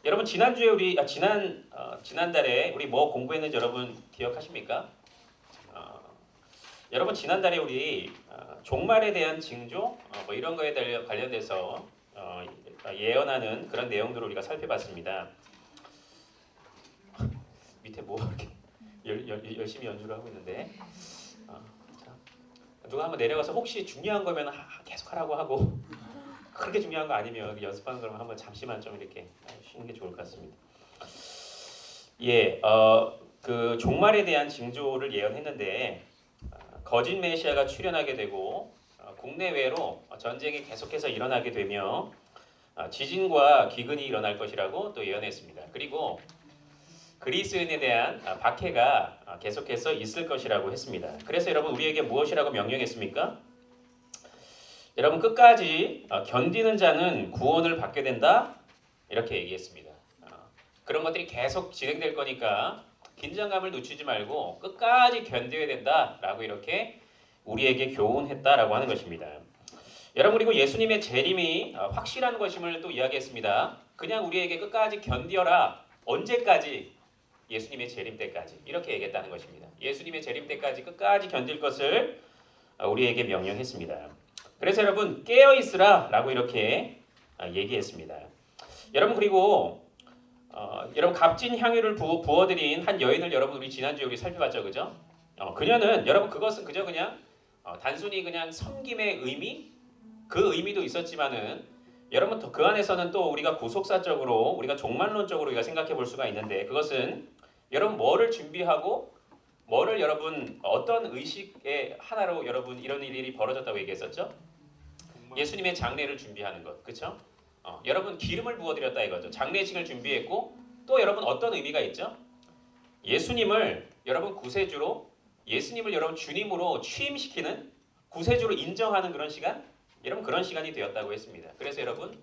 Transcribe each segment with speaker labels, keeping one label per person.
Speaker 1: 여러분 지난주에 지난달에 우리 뭐 공부했는지 여러분 기억하십니까? 어, 여러분 지난달에 우리 종말에 대한 징조 뭐 이런 거에 관련돼서 예언하는 그런 내용들을 우리가 살펴봤습니다. 밑에 뭐 이렇게 열심히 연주를 하고 있는데 자, 누가 한번 내려가서 혹시 중요한 거면 계속 하라고 하고 그렇게 중요한 거 아니면 연습하는 거면 한번 잠시만 좀 이렇게 쉬는 게 좋을 것 같습니다. 예, 그 종말에 대한 징조를 예언했는데 거짓 메시아가 출현하게 되고 국내외로 전쟁이 계속해서 일어나게 되며 지진과 기근이 일어날 것이라고 또 예언했습니다. 그리고 그리스인에 대한 박해가 계속해서 있을 것이라고 했습니다. 그래서 여러분 우리에게 무엇이라고 명령했습니까? 여러분 끝까지 견디는 자는 구원을 받게 된다 이렇게 얘기했습니다. 그런 것들이 계속 진행될 거니까 긴장감을 늦추지 말고 끝까지 견뎌야 된다라고 이렇게 우리에게 교훈했다라고 하는 것입니다. 여러분 그리고 예수님의 재림이 확실한 것임을 또 이야기했습니다. 그냥 우리에게 끝까지 견뎌라. 언제까지? 예수님의 재림 때까지 이렇게 얘기했다는 것입니다. 예수님의 재림 때까지 끝까지 견딜 것을 우리에게 명령했습니다. 그래서 여러분 깨어 있으라 라고 이렇게 얘기했습니다. 여러분 그리고 여러분 값진 향유를 부어드린 한 여인을 여러분 우리 지난주에 우리 살펴봤죠, 그죠? 그녀는 여러분 그것은 그저 그냥 단순히 그냥 섬김의 의미 그 의미도 있었지만은 여러분 그 안에서는 또 우리가 구속사적으로 우리가 종말론적으로 우리가 생각해 볼 수가 있는데 그것은 여러분 뭐를 준비하고 뭐를 여러분 어떤 의식의 하나로 여러분 이런 일이 벌어졌다고 얘기했었죠? 예수님의 장례를 준비하는 것, 그렇죠? 여러분 기름을 부어드렸다 이거죠. 장례식을 준비했고 또 여러분 어떤 의미가 있죠? 예수님을 여러분 구세주로 예수님을 여러분 주님으로 취임시키는 구세주로 인정하는 그런 시간, 여러분 그런 시간이 되었다고 했습니다. 그래서 여러분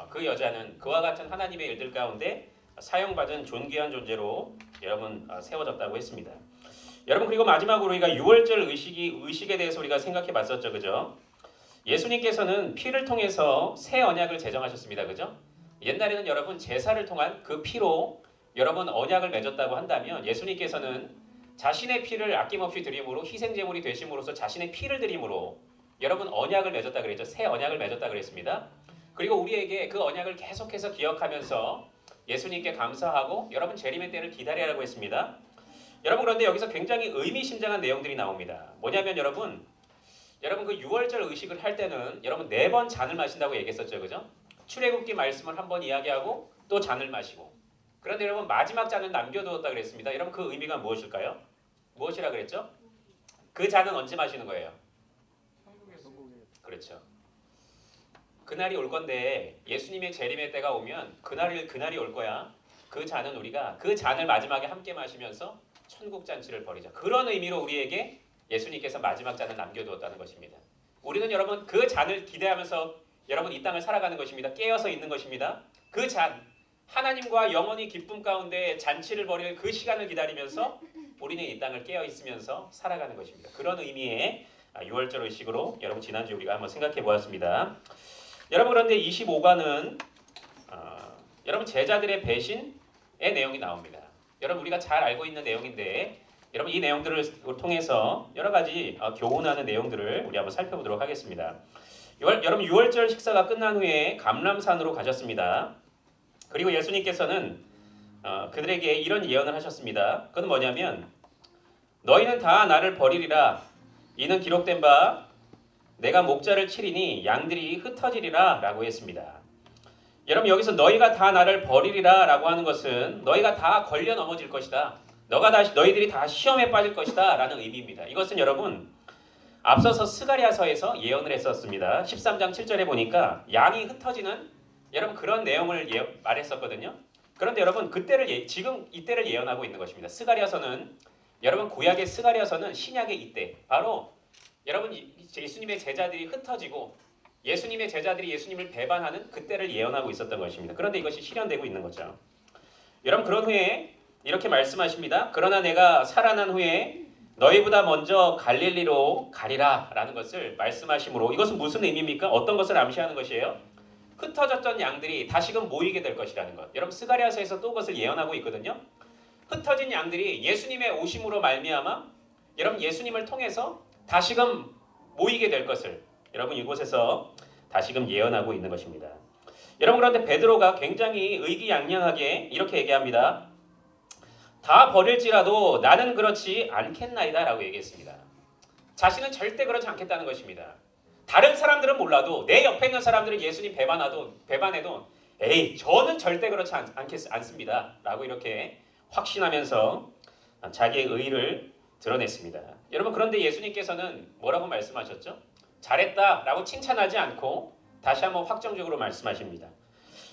Speaker 1: 그 여자는 그와 같은 하나님의 일들 가운데 사용받은 존귀한 존재로 여러분 세워졌다고 했습니다. 여러분 그리고 마지막으로 우리가 유월절 의식에 대해서 우리가 생각해 봤었죠, 그죠? 예수님께서는 피를 통해서 새 언약을 제정하셨습니다, 그죠? 옛날에는 여러분 제사를 통한 그 피로 여러분 언약을 맺었다고 한다면 예수님께서는 자신의 피를 아낌없이 드림으로 희생제물이 되심으로써 자신의 피를 드림으로 여러분 언약을 맺었다 그랬죠. 새 언약을 맺었다 그랬습니다. 그리고 우리에게 그 언약을 계속해서 기억하면서 예수님께 감사하고 여러분 재림의 때를 기다리라고 했습니다. 여러분 그런데 여기서 굉장히 의미심장한 내용들이 나옵니다. 뭐냐면 여러분 그 유월절 의식을 할 때는 여러분 4번 잔을 마신다고 얘기했었죠, 그죠? 출애굽기 말씀을 한번 이야기하고 또 잔을 마시고. 그런데 여러분 마지막 잔을 남겨두었다 그랬습니다. 여러분 그 의미가 무엇일까요? 무엇이라 그랬죠? 그 잔은 언제 마시는 거예요? 그렇죠. 그날이 올 건데 예수님의 재림의 때가 오면 그날이 올 거야. 그 잔은 우리가 그 잔을 마지막에 함께 마시면서 천국 잔치를 벌이자. 그런 의미로 우리에게 예수님께서 마지막 잔을 남겨두었다는 것입니다. 우리는 여러분 그 잔을 기대하면서 여러분 이 땅을 살아가는 것입니다. 깨어서 있는 것입니다. 그 잔, 하나님과 영원히 기쁨 가운데 잔치를 벌일 그 시간을 기다리면서 우리는 이 땅을 깨어 있으면서 살아가는 것입니다. 그런 의미의 유월절 의식으로 여러분 지난주에 우리가 한번 생각해 보았습니다. 여러분 그런데 25과는 여러분 제자들의 배신의 내용이 나옵니다. 여러분 우리가 잘 알고 있는 내용인데 여러분 이 내용들을 통해서 여러 가지 교훈하는 내용들을 우리 한번 살펴보도록 하겠습니다. 여러분 유월절 식사가 끝난 후에 감람산으로 가셨습니다. 그리고 예수님께서는 그들에게 이런 예언을 하셨습니다. 그건 뭐냐면 너희는 다 나를 버리리라. 이는 기록된 바 내가 목자를 치리니 양들이 흩어지리라 라고 했습니다. 여러분 여기서 너희가 다 나를 버리리라 라고 하는 것은 너희가 다 걸려 넘어질 것이다. 너희들이 다 시험에 빠질 것이다 라는 의미입니다. 이것은 여러분 앞서서 스가랴서에서 예언을 했었습니다. 13장 7절에 보니까 양이 흩어지는 여러분 그런 내용을 말했었거든요. 그런데 여러분 지금 이때를 예언하고 있는 것입니다. 스가랴서는 여러분 구약의 스가랴서는 신약의 이때 바로 여러분 예수님의 제자들이 흩어지고 예수님의 제자들이 예수님을 배반하는 그때를 예언하고 있었던 것입니다. 그런데 이것이 실현되고 있는 거죠. 여러분 그런 후에 이렇게 말씀하십니다. 그러나 내가 살아난 후에 너희보다 먼저 갈릴리로 가리라 라는 것을 말씀하심으로 이것은 무슨 의미입니까? 어떤 것을 암시하는 것이에요? 흩어졌던 양들이 다시금 모이게 될 것이라는 것. 여러분 스가랴서에서 또 그것을 예언하고 있거든요. 흩어진 양들이 예수님의 오심으로 말미암아 여러분 예수님을 통해서 다시금 모이게 될 것을 여러분 이곳에서 다시금 예언하고 있는 것입니다. 여러분 그런데 베드로가 굉장히 의기양양하게 이렇게 얘기합니다. 다 버릴지라도 나는 그렇지 않겠나이다 라고 얘기했습니다. 자신은 절대 그렇지 않겠다는 것입니다. 다른 사람들은 몰라도 내 옆에 있는 사람들은 예수님 배반해도 에이 저는 절대 그렇지 않습니다 라고 이렇게 확신하면서 자기의 의의를 드러냈습니다. 여러분 그런데 예수님께서는 뭐라고 말씀하셨죠? 잘했다 라고 칭찬하지 않고 다시 한번 확정적으로 말씀하십니다.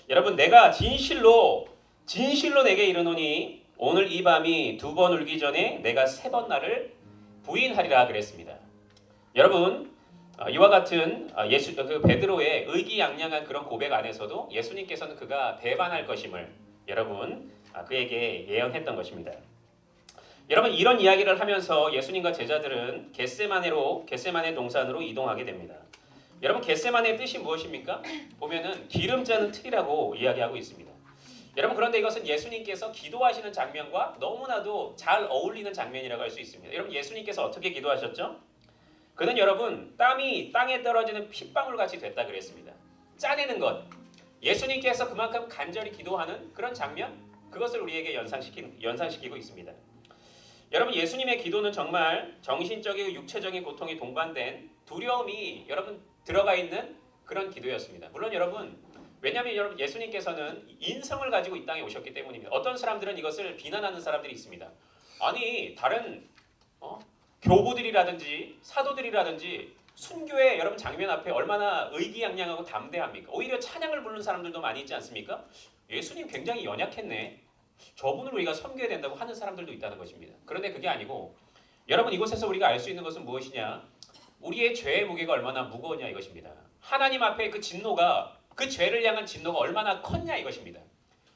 Speaker 1: 여러분 내가 진실로 내게 이르노니 오늘 이 밤이 2번 울기 전에 내가 3번 나를 부인하리라 그랬습니다. 여러분 이와 같은 그 베드로의 의기양양한 그런 고백 안에서도 예수님께서는 그가 배반할 것임을 여러분 그에게 예언했던 것입니다. 여러분 이런 이야기를 하면서 예수님과 제자들은 겟세마네 동산으로 이동하게 됩니다. 여러분 겟세마네의 뜻이 무엇입니까? 보면은 기름 짜는 틀이라고 이야기하고 있습니다. 여러분 그런데 이것은 예수님께서 기도하시는 장면과 너무나도 잘 어울리는 장면이라고 할 수 있습니다. 여러분 예수님께서 어떻게 기도하셨죠? 그는 여러분 땀이 땅에 떨어지는 핏방울 같이 됐다 그랬습니다. 짜내는 것. 예수님께서 그만큼 간절히 기도하는 그런 장면, 그것을 우리에게 연상시키고 있습니다. 여러분 예수님의 기도는 정말 정신적이고 육체적인 고통이 동반된 두려움이 여러분 들어가 있는 그런 기도였습니다. 물론 여러분 왜냐하면 여러분 예수님께서는 인성을 가지고 이 땅에 오셨기 때문입니다. 어떤 사람들은 이것을 비난하는 사람들이 있습니다. 아니 다른 교부들이라든지 사도들이라든지 순교의 여러분 장면 앞에 얼마나 의기양양하고 담대합니까? 오히려 찬양을 부르는 사람들도 많이 있지 않습니까? 예수님 굉장히 연약했네. 저분을 우리가 섬겨야 된다고 하는 사람들도 있다는 것입니다. 그런데 그게 아니고 여러분 이곳에서 우리가 알 수 있는 것은 무엇이냐? 우리의 죄의 무게가 얼마나 무거우냐 이것입니다. 하나님 앞에 그 진노가 그 죄를 향한 진노가 얼마나 컸냐 이것입니다.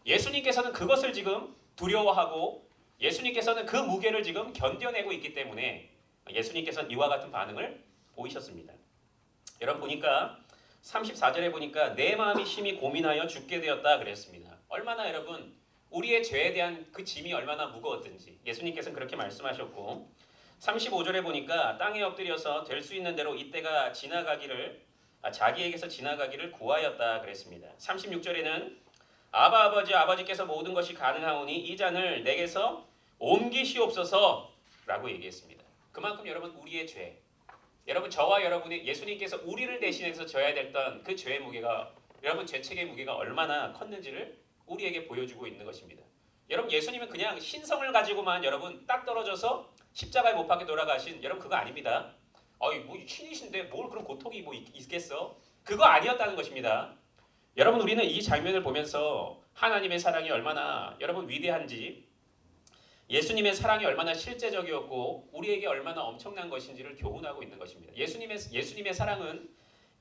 Speaker 1: 예수님께서는 그것을 지금 두려워하고 예수님께서는 그 무게를 지금 견뎌내고 있기 때문에 예수님께서는 이와 같은 반응을 보이셨습니다. 여러분 보니까 34절에 보니까 내 마음이 심히 고민하여 죽게 되었다 그랬습니다. 얼마나 여러분 우리의 죄에 대한 그 짐이 얼마나 무거웠든지 예수님께서는 그렇게 말씀하셨고 35절에 보니까 땅에 엎드려서 될 수 있는 대로 이때가 자기에게서 지나가기를 구하였다 그랬습니다. 36절에는 아버지께서 모든 것이 가능하오니 이 잔을 내게서 옮기시옵소서 라고 얘기했습니다. 그만큼 여러분 우리의 죄, 여러분 저와 여러분의 예수님께서 우리를 대신해서 져야 됐던 그 죄의 무게가 여러분 죄책의 무게가 얼마나 컸는지를 우리에게 보여주고 있는 것입니다. 여러분 예수님은 그냥 신성을 가지고만 여러분 딱 떨어져서 십자가에 못 박혀 돌아가신 여러분 그거 아닙니다. 뭐 신이신데 뭘 그런 고통이 뭐 있겠어? 그거 아니었다는 것입니다. 여러분 우리는 이 장면을 보면서 하나님의 사랑이 얼마나 여러분 위대한지 예수님의 사랑이 얼마나 실제적이었고 우리에게 얼마나 엄청난 것인지를 교훈하고 있는 것입니다. 예수님의 사랑은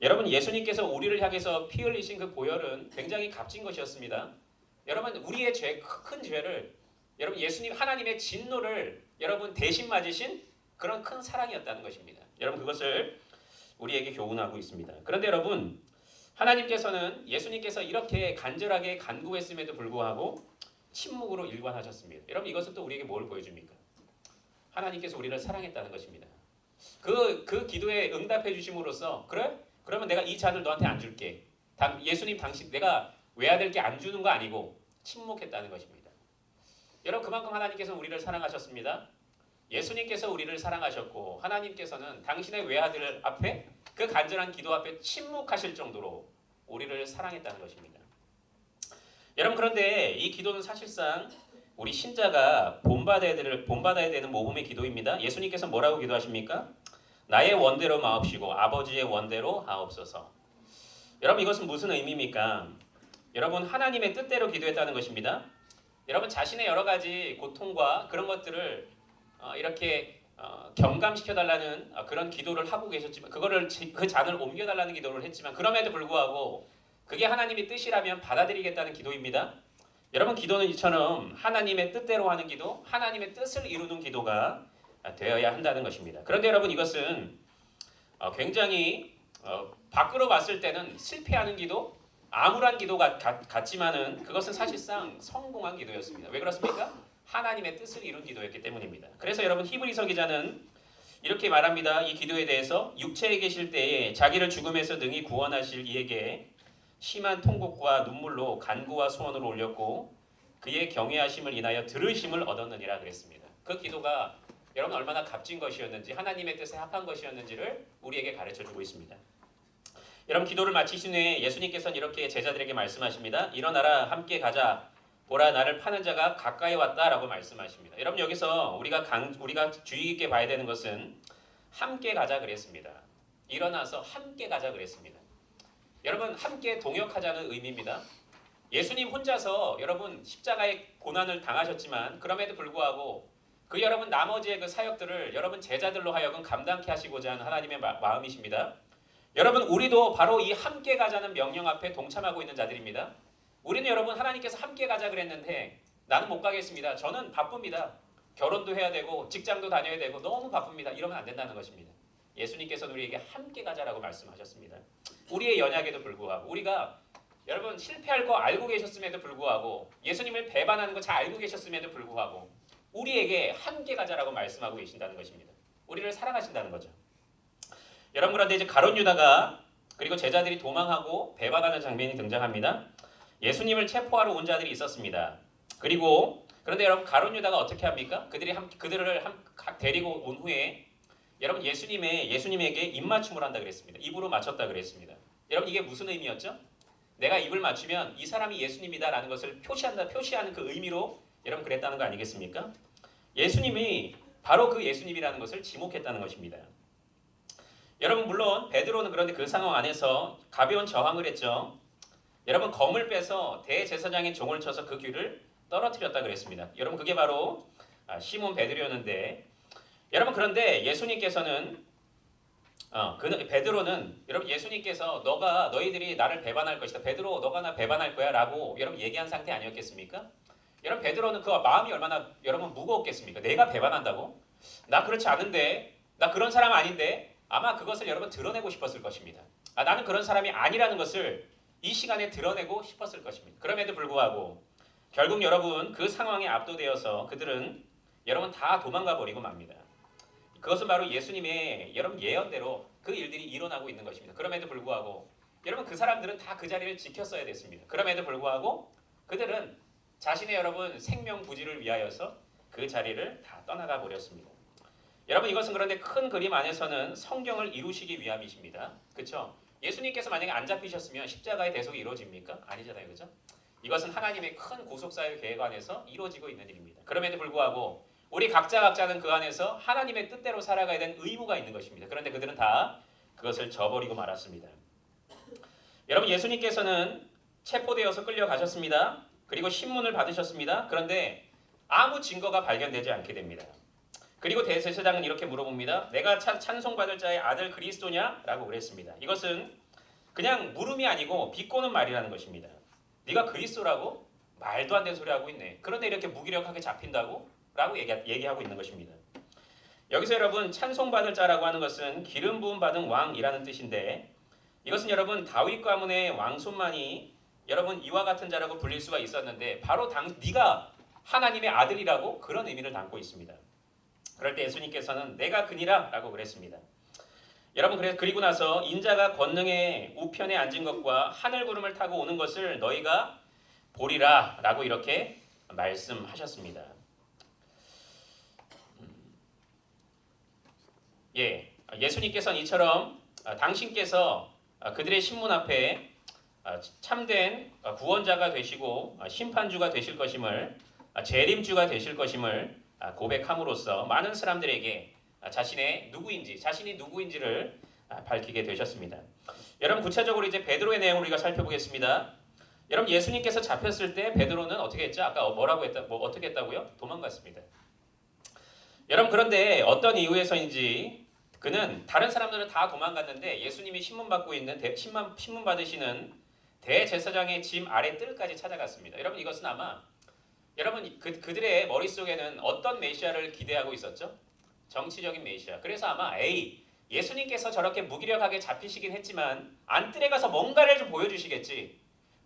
Speaker 1: 여러분 예수님께서 우리를 향해서 피 흘리신 그 보혈은 굉장히 값진 것이었습니다. 여러분 우리의 큰 죄를 여러분 예수님 하나님의 진노를 여러분 대신 맞으신 그런 큰 사랑이었다는 것입니다. 여러분 그것을 우리에게 교훈하고 있습니다. 그런데 여러분 하나님께서는 예수님께서 이렇게 간절하게 간구했음에도 불구하고 침묵으로 일관하셨습니다. 여러분 이것은 또 우리에게 뭘 보여줍니까? 하나님께서 우리를 사랑했다는 것입니다. 그 기도에 응답해 주심으로써 그래? 그러면 내가 이 잔을 너한테 안 줄게. 예수님 당신 내가 외아들 게 안 주는 거 아니고 침묵했다는 것입니다. 여러분 그만큼 하나님께서 우리를 사랑하셨습니다. 예수님께서 우리를 사랑하셨고 하나님께서는 당신의 외아들 앞에 그 간절한 기도 앞에 침묵하실 정도로 우리를 사랑했다는 것입니다. 여러분 그런데 이 기도는 사실상 우리 신자가 본받아야 되는 모범의 기도입니다. 예수님께서 뭐라고 기도하십니까? 나의 원대로 마옵시고 아버지의 원대로 하옵소서. 여러분 이것은 무슨 의미입니까? 여러분 하나님의 뜻대로 기도했다는 것입니다. 여러분 자신의 여러 가지 고통과 그런 것들을 이렇게 경감시켜달라는 그런 기도를 하고 계셨지만 그 잔을 옮겨달라는 기도를 했지만 그럼에도 불구하고 그게 하나님의 뜻이라면 받아들이겠다는 기도입니다. 여러분 기도는 이처럼 하나님의 뜻대로 하는 기도, 하나님의 뜻을 이루는 기도가 되어야 한다는 것입니다. 그런데 여러분 이것은 굉장히 밖으로 봤을 때는 실패하는 기도, 암울한 기도가 같지만은 그것은 사실상 성공한 기도였습니다. 왜 그렇습니까? 하나님의 뜻을 이룬 기도였기 때문입니다. 그래서 여러분 히브리서 기자는 이렇게 말합니다. 이 기도에 대해서 육체에 계실 때에 자기를 죽음에서 능히 구원하실 이에게 심한 통곡과 눈물로 간구와 소원을 올렸고 그의 경외하심을 인하여 들으심을 얻었느니라 그랬습니다. 그 기도가 여러분 얼마나 값진 것이었는지 하나님의 뜻에 합한 것이었는지를 우리에게 가르쳐주고 있습니다. 여러분 기도를 마치신 후에 예수님께서는 이렇게 제자들에게 말씀하십니다. 일어나라 함께 가자. 보라 나를 파는 자가 가까이 왔다라고 말씀하십니다. 여러분 여기서 우리가 주의 깊게 봐야 되는 것은 함께 가자 그랬습니다. 일어나서 함께 가자 그랬습니다. 여러분 함께 동역하자는 의미입니다. 예수님 혼자서 여러분 십자가의 고난을 당하셨지만 그럼에도 불구하고 그 여러분 나머지의 그 사역들을 여러분 제자들로 하여금 감당케 하시고자 하는 하나님의 마음이십니다. 여러분 우리도 바로 이 함께 가자는 명령 앞에 동참하고 있는 자들입니다. 우리는 여러분 하나님께서 함께 가자 그랬는데 나는 못 가겠습니다. 저는 바쁩니다. 결혼도 해야 되고 직장도 다녀야 되고 너무 바쁩니다. 이러면 안 된다는 것입니다. 예수님께서는 우리에게 함께 가자라고 말씀하셨습니다. 우리의 연약에도 불구하고 우리가 여러분 실패할 거 알고 계셨음에도 불구하고 예수님을 배반하는 거 잘 알고 계셨음에도 불구하고 우리에게 함께 가자라고 말씀하고 계신다는 것입니다. 우리를 사랑하신다는 거죠. 여러분 그런데 이제 가룟 유다가 그리고 제자들이 도망하고 배반하는 장면이 등장합니다. 예수님을 체포하러 온 자들이 있었습니다. 그런데 여러분 가룟 유다가 어떻게 합니까? 그들을 데리고 온 후에 여러분 예수님에게 입맞춤을 한다 그랬습니다. 입으로 맞췄다 그랬습니다. 여러분 이게 무슨 의미였죠? 내가 입을 맞추면 이 사람이 예수님이다라는 것을 표시하는 그 의미로 여러분 그랬다는 거 아니겠습니까? 예수님이 바로 그 예수님이라는 것을 지목했다는 것입니다. 여러분 물론 베드로는 그런데 그 상황 안에서 가벼운 저항을 했죠. 여러분 검을 빼서 대제사장의 종을 쳐서 그 귀를 떨어뜨렸다 그랬습니다. 여러분 그게 바로 시몬 베드로였는데 여러분 그런데 예수님께서는 베드로는 여러분 예수님께서 너희들이 나를 배반할 것이다. 베드로 너가 나 배반할 거야 라고 여러분 얘기한 상태 아니었겠습니까? 여러분 베드로는 그 마음이 얼마나 여러분 무거웠겠습니까? 내가 배반한다고? 나 그렇지 않은데 나 그런 사람 아닌데 아마 그것을 여러분 드러내고 싶었을 것입니다. 나는 그런 사람이 아니라는 것을 이 시간에 드러내고 싶었을 것입니다. 그럼에도 불구하고 결국 여러분 그 상황에 압도되어서 그들은 여러분 다 도망가 버리고 맙니다. 그것은 바로 예수님의 여러분 예언대로 그 일들이 일어나고 있는 것입니다. 그럼에도 불구하고 여러분 그 사람들은 다 그 자리를 지켰어야 됐습니다. 그럼에도 불구하고 그들은 자신의 여러분 생명 부지를 위하여서 그 자리를 다 떠나가 버렸습니다. 여러분 이것은 그런데 큰 그림 안에서는 성경을 이루시기 위함이십니다. 그렇죠? 예수님께서 만약에 안 잡히셨으면 십자가의 대속이 이루어집니까? 아니잖아요. 그렇죠? 이것은 하나님의 큰 구속사의 계획 안에서 이루어지고 있는 일입니다. 그럼에도 불구하고 우리 각자는 그 안에서 하나님의 뜻대로 살아가야 되는 의무가 있는 것입니다. 그런데 그들은 다 그것을 저버리고 말았습니다. 여러분 예수님께서는 체포되어서 끌려가셨습니다. 그리고 신문을 받으셨습니다. 그런데 아무 증거가 발견되지 않게 됩니다. 그리고 대제사장은 이렇게 물어봅니다. 내가 찬송받을 자의 아들 그리스도냐? 라고 그랬습니다. 이것은 그냥 물음이 아니고 비꼬는 말이라는 것입니다. 네가 그리스도라고? 말도 안 되는 소리 하고 있네. 그런데 이렇게 무기력하게 잡힌다고? 라고 얘기하고 있는 것입니다. 여기서 여러분 찬송받을 자라고 하는 것은 기름 부음 받은 왕이라는 뜻인데 이것은 여러분 다윗 가문의 왕손만이 여러분 이와 같은 자라고 불릴 수가 있었는데 바로 네가 하나님의 아들이라고 그런 의미를 담고 있습니다. 그럴 때 예수님께서는 내가 그니라 라고 그랬습니다. 여러분 그리고 나서 인자가 권능의 우편에 앉은 것과 하늘 구름을 타고 오는 것을 너희가 보리라 라고 이렇게 말씀하셨습니다. 예수님께서는 이처럼 당신께서 그들의 신문 앞에 참된 구원자가 되시고 심판주가 되실 것임을 재림주가 되실 것임을 고백함으로써 많은 사람들에게 자신이 누구인지를 밝히게 되셨습니다. 여러분 구체적으로 이제 베드로의 내용을 우리가 살펴보겠습니다. 여러분 예수님께서 잡혔을 때 베드로는 어떻게 했죠? 아까 어떻게 했다고요? 도망갔습니다. 여러분 그런데 어떤 이유에서인지 그는 다른 사람들은 다 도망갔는데 예수님이 신문 받으시는 대제사장의 짐 아래 뜰까지 찾아갔습니다. 여러분 이것은 아마 여러분 그들의 머릿속에는 어떤 메시아를 기대하고 있었죠? 정치적인 메시아. 그래서 아마 예수님께서 저렇게 무기력하게 잡히시긴 했지만 안뜰에 가서 뭔가를 좀 보여주시겠지.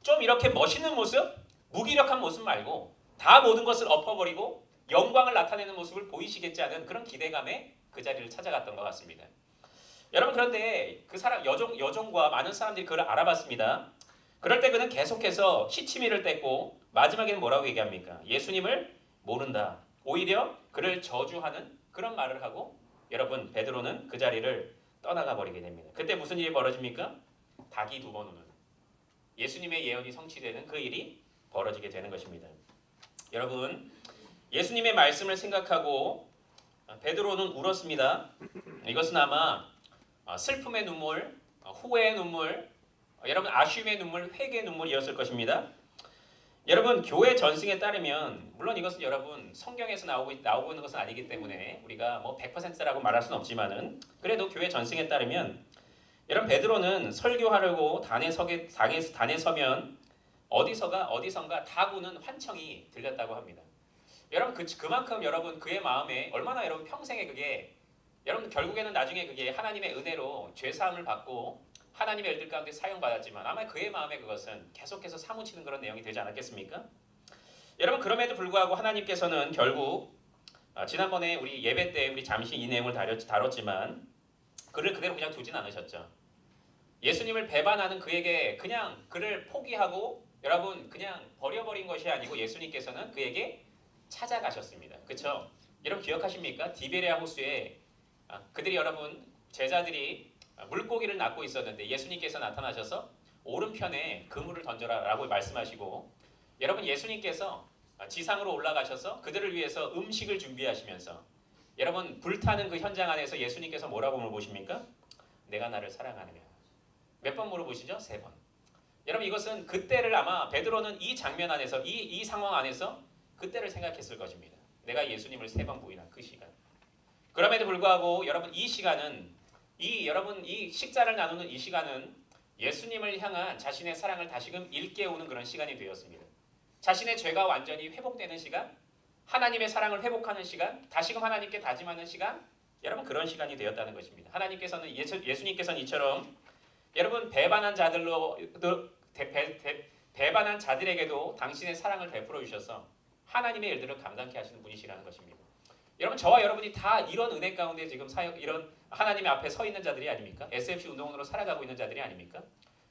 Speaker 1: 좀 이렇게 멋있는 모습, 무기력한 모습 말고 다 모든 것을 엎어버리고 영광을 나타내는 모습을 보이시겠지 하는 그런 기대감에 그 자리를 찾아갔던 것 같습니다. 여러분 그런데 그 사람 여종과 많은 사람들이 그를 알아봤습니다. 그럴 때 그는 계속해서 시치미를 뗐고 마지막에는 뭐라고 얘기합니까? 예수님을 모른다. 오히려 그를 저주하는 그런 말을 하고 여러분 베드로는 그 자리를 떠나가 버리게 됩니다. 그때 무슨 일이 벌어집니까? 닭이 두 번 우는 예수님의 예언이 성취되는 그 일이 벌어지게 되는 것입니다. 여러분 예수님의 말씀을 생각하고 베드로는 울었습니다. 이것은 아마 슬픔의 눈물, 후회의 눈물, 여러분 아쉬움의 눈물, 회개의 눈물이었을 것입니다. 여러분 교회 전승에 따르면 물론 이것은 여러분 성경에서 나오고 있는 것은 아니기 때문에 우리가 뭐 100%라고 말할 수는 없지만은 그래도 교회 전승에 따르면 여러분 베드로는 설교하려고 단에 서면 어디선가 닭 우는 환청이 들렸다고 합니다. 여러분 그만큼 여러분 그의 마음에 얼마나 여러분 평생에 그게 여러분 결국에는 나중에 그게 하나님의 은혜로 죄 사함을 받고 하나님의 일들 가운데 사용받았지만 아마 그의 마음에 그것은 계속해서 사무치는 그런 내용이 되지 않았겠습니까? 여러분 그럼에도 불구하고 하나님께서는 결국 지난번에 우리 예배 때 우리 잠시 이 내용을 다뤘지만 그를 그대로 그냥 두진 않으셨죠. 예수님을 배반하는 그에게 그냥 그를 포기하고 여러분 그냥 버려버린 것이 아니고 예수님께서는 그에게 찾아가셨습니다. 그렇죠? 여러분 기억하십니까? 디베레아 호수에 그들이 여러분 제자들이 물고기를 낚고 있었는데 예수님께서 나타나셔서 오른편에 그물을 던져라 라고 말씀하시고 여러분 예수님께서 지상으로 올라가셔서 그들을 위해서 음식을 준비하시면서 여러분 불타는 그 현장 안에서 예수님께서 뭐라고 물어보십니까? 내가 나를 사랑하느냐. 몇 번 물어보시죠? 3번. 여러분 이것은 그때를 아마 베드로는 이 장면 안에서 이 상황 안에서 그때를 생각했을 것입니다. 내가 예수님을 3번 부인한 그 시간. 그럼에도 불구하고 여러분 이 시간은 여러분 이 식사를 나누는 이 시간은 예수님을 향한 자신의 사랑을 다시금 일깨우는 그런 시간이 되었습니다. 자신의 죄가 완전히 회복되는 시간, 하나님의 사랑을 회복하는 시간, 다시금 하나님께 다짐하는 시간, 여러분 그런 시간이 되었다는 것입니다. 하나님께서는 예수님께서는 이처럼 여러분 배반한 자들에게도 당신의 사랑을 베풀어 주셔서 하나님의 일들을 감당케 하시는 분이시라는 것입니다. 여러분 저와 여러분이 다 이런 은혜 가운데 지금 이런 하나님의 앞에 서 있는 자들이 아닙니까? SFC 운동원으로 살아가고 있는 자들이 아닙니까?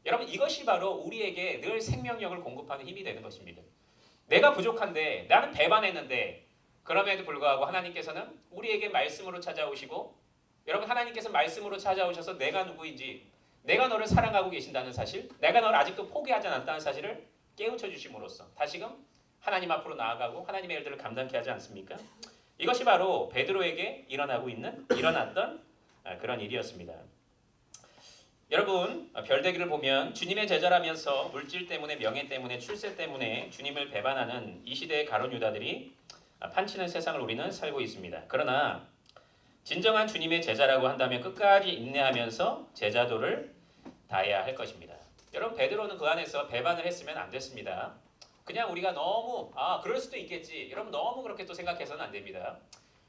Speaker 1: 여러분 이것이 바로 우리에게 늘 생명력을 공급하는 힘이 되는 것입니다. 내가 부족한데 나는 배반했는데 그럼에도 불구하고 하나님께서는 우리에게 말씀으로 찾아오시고 여러분 하나님께서 말씀으로 찾아오셔서 내가 누구인지 내가 너를 사랑하고 계신다는 사실 내가 너를 아직도 포기하지 않았다는 사실을 깨우쳐 주심으로써 다시금 하나님 앞으로 나아가고 하나님의 일들을 감당케 하지 않습니까? 이것이 바로 베드로에게 일어났던 그런 일이었습니다. 여러분 별대기를 보면 주님의 제자라면서 물질 때문에 명예 때문에 출세 때문에 주님을 배반하는 이 시대의 가룟 유다들이 판치는 세상을 우리는 살고 있습니다. 그러나 진정한 주님의 제자라고 한다면 끝까지 인내하면서 제자도를 다해야 할 것입니다. 여러분 베드로는 그 안에서 배반을 했으면 안 됐습니다. 그냥 우리가 너무 그럴 수도 있겠지 여러분 너무 그렇게 또 생각해서는 안 됩니다.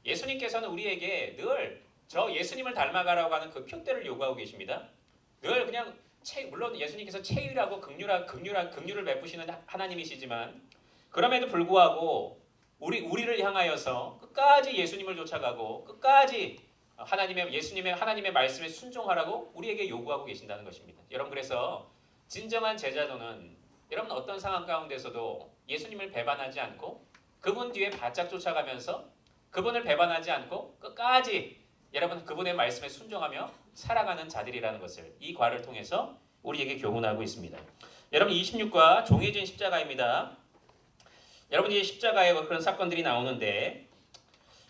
Speaker 1: 예수님께서는 우리에게 늘 저 예수님을 닮아가라고 하는 그 표대를 요구하고 계십니다. 늘 그냥 물론 예수님께서 체휼하고 긍휼을 베푸시는 하나님이시지만 그럼에도 불구하고 우리를 향하여서 끝까지 예수님을 쫓아가고 끝까지 하나님의 말씀에 순종하라고 우리에게 요구하고 계신다는 것입니다. 여러분 그래서 진정한 제자도는 여러분 어떤 상황 가운데서도 예수님을 배반하지 않고 그분 뒤에 바짝 쫓아가면서 그분을 배반하지 않고 끝까지 여러분 그분의 말씀에 순종하며 살아가는 자들이라는 것을 이 과를 통해서 우리에게 교훈하고 있습니다. 여러분 26과 종이진 십자가입니다. 여러분 이 십자가에 그런 사건들이 나오는데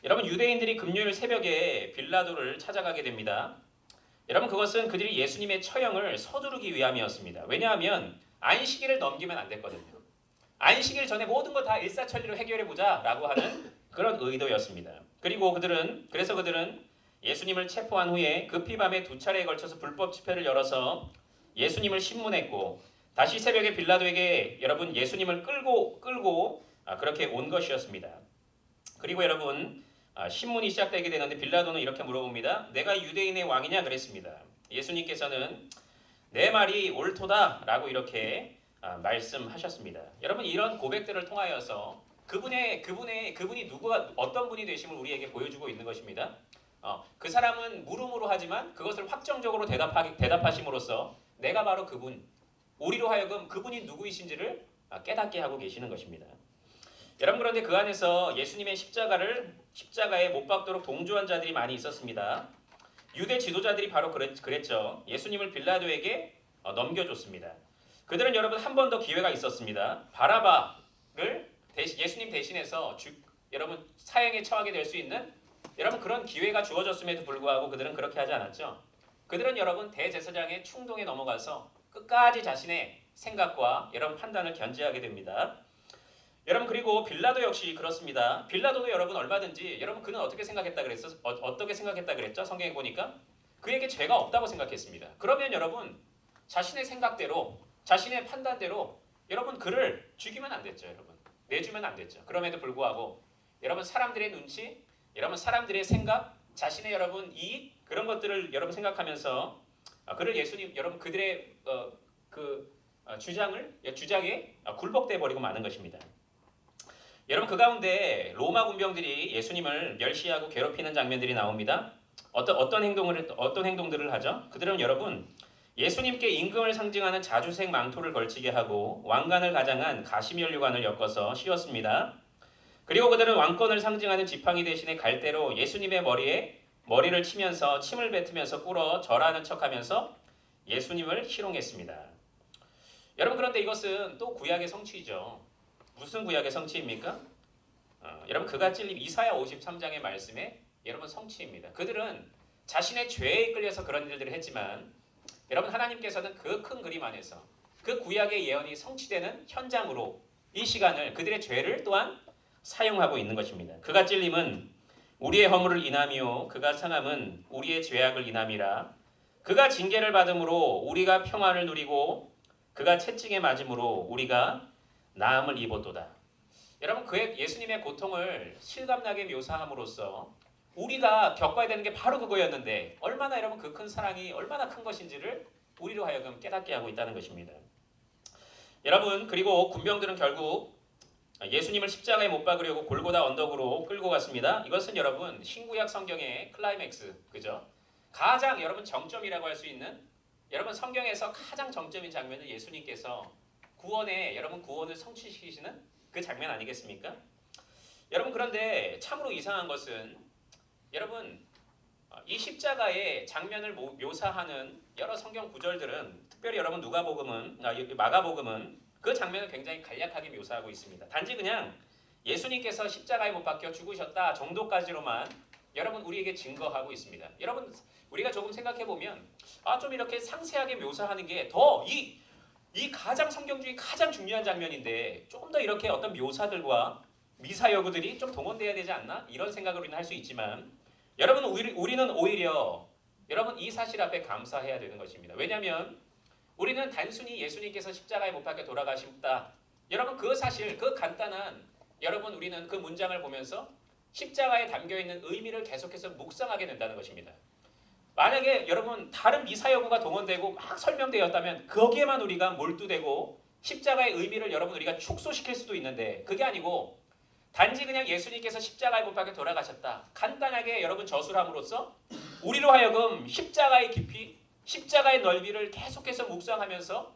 Speaker 1: 여러분 유대인들이 금요일 새벽에 빌라도를 찾아가게 됩니다. 여러분 그것은 그들이 예수님의 처형을 서두르기 위함이었습니다. 왜냐하면 안식일을 넘기면 안 됐거든요. 안식일 전에 모든 거 다 일사천리로 해결해보자 라고 하는 그런 의도였습니다. 그래서 그들은 예수님을 체포한 후에 급히 밤에 2차례에 걸쳐서 불법 집회를 열어서 예수님을 신문했고 다시 새벽에 빌라도에게 여러분 예수님을 끌고 그렇게 온 것이었습니다. 그리고 여러분 신문이 시작되게 되는데 빌라도는 이렇게 물어봅니다. 내가 유대인의 왕이냐 그랬습니다. 예수님께서는 내 말이 옳도다 라고 이렇게 말씀하셨습니다. 여러분 이런 고백들을 통하여서 그분이 누구가 어떤 분이 되심을 우리에게 보여주고 있는 것입니다. 그 사람은 물음으로 하지만 그것을 확정적으로 대답하심으로써 내가 바로 그분, 우리로 하여금 그분이 누구이신지를 깨닫게 하고 계시는 것입니다. 여러분 그런데 그 안에서 예수님의 십자가에 못 박도록 동조한 자들이 많이 있었습니다. 유대 지도자들이 바로 그랬죠. 예수님을 빌라도에게 넘겨줬습니다. 그들은 여러분 한 번 더 기회가 있었습니다. 바라바를 예수님 대신해서 여러분 사형에 처하게 될 수 있는 여러분 그런 기회가 주어졌음에도 불구하고 그들은 그렇게 하지 않았죠. 그들은 여러분 대제사장의 충동에 넘어가서 끝까지 자신의 생각과 여러분 판단을 견지하게 됩니다. 여러분 그리고 빌라도 역시 그렇습니다. 빌라도도 여러분 얼마든지 여러분 그는 어떻게 생각했다 그랬죠? 성경에 보니까 그에게 죄가 없다고 생각했습니다. 그러면 여러분 자신의 생각대로 자신의 판단대로 여러분 그를 죽이면 안 됐죠. 여러분 내주면 안 됐죠. 그럼에도 불구하고 여러분 사람들의 눈치, 여러분 사람들의 생각, 자신의 여러분 이익 그런 것들을 여러분 생각하면서 그를 예수님 여러분 그들의 주장에 굴복돼 버리고 마는 것입니다. 여러분 그 가운데 로마 군병들이 예수님을 멸시하고 괴롭히는 장면들이 나옵니다. 어떤 행동들을 하죠? 그들은 여러분 예수님께 임금을 상징하는 자주색 망토를 걸치게 하고 왕관을 가장한 가시면류관을 엮어서 씌웠습니다. 그리고 그들은 왕권을 상징하는 지팡이 대신에 갈대로 예수님의 머리를 치면서 침을 뱉으면서 꿇어 절하는 척하면서 예수님을 희롱했습니다. 여러분 그런데 이것은 또 구약의 성취죠. 무슨 구약의 성취입니까? 여러분 그가 찔림 이사야 53장의 말씀에 여러분 성취입니다. 그들은 자신의 죄에 이끌려서 그런 일들을 했지만 여러분 하나님께서는 그 큰 그림 안에서 그 구약의 예언이 성취되는 현장으로 이 시간을 그들의 죄를 또한 사용하고 있는 것입니다. 그가 찔림은 우리의 허물을 인함이요 그가 상함은 우리의 죄악을 인함이라. 그가 징계를 받음으로 우리가 평안을 누리고 그가 채찍에 맞음으로 우리가 나음을 입었도다. 여러분 그의 예수님의 고통을 실감나게 묘사함으로써 우리가 겪어야 되는 게 바로 그거였는데 얼마나 여러분 그 큰 사랑이 얼마나 큰 것인지를 우리로 하여금 깨닫게 하고 있다는 것입니다. 여러분 그리고 군병들은 결국 예수님을 십자가에 못 박으려고 골고다 언덕으로 끌고 갔습니다. 이것은 여러분 신구약 성경의 클라이맥스, 그죠? 가장 여러분 정점이라고 할 수 있는 여러분 성경에서 가장 정점인 장면은 예수님께서 구원을 성취시키시는 그 장면 아니겠습니까? 여러분 그런데 참으로 이상한 것은 여러분 이 십자가의 장면을 묘사하는 여러 성경 구절들은 특별히 여러분 마가복음은 그 장면을 굉장히 간략하게 묘사하고 있습니다. 단지 그냥 예수님께서 십자가에 못 박혀 죽으셨다 정도까지로만 여러분 우리에게 증거하고 있습니다. 여러분 우리가 조금 생각해 보면 좀 이렇게 상세하게 묘사하는 게 더 이 가장 성경 중에 가장 중요한 장면인데 조금 더 이렇게 어떤 묘사들과 미사여구들이 좀 동원돼야 되지 않나? 이런 생각을 우리는 할 수 있지만 여러분 우리는 오히려 여러분 이 사실 앞에 감사해야 되는 것입니다. 왜냐하면 우리는 단순히 예수님께서 십자가에 못 박혀 돌아가셨다. 여러분 그 사실 그 간단한 여러분 우리는 그 문장을 보면서 십자가에 담겨있는 의미를 계속해서 묵상하게 된다는 것입니다. 만약에 여러분 다른 미사여구가 동원되고 막 설명되었다면 거기에만 우리가 몰두되고 십자가의 의미를 여러분 우리가 축소시킬 수도 있는데 그게 아니고 단지 그냥 예수님께서 십자가에 못 박혀 돌아가셨다. 간단하게 여러분 저술함으로써 우리로 하여금 십자가의 깊이, 십자가의 넓이를 계속해서 묵상하면서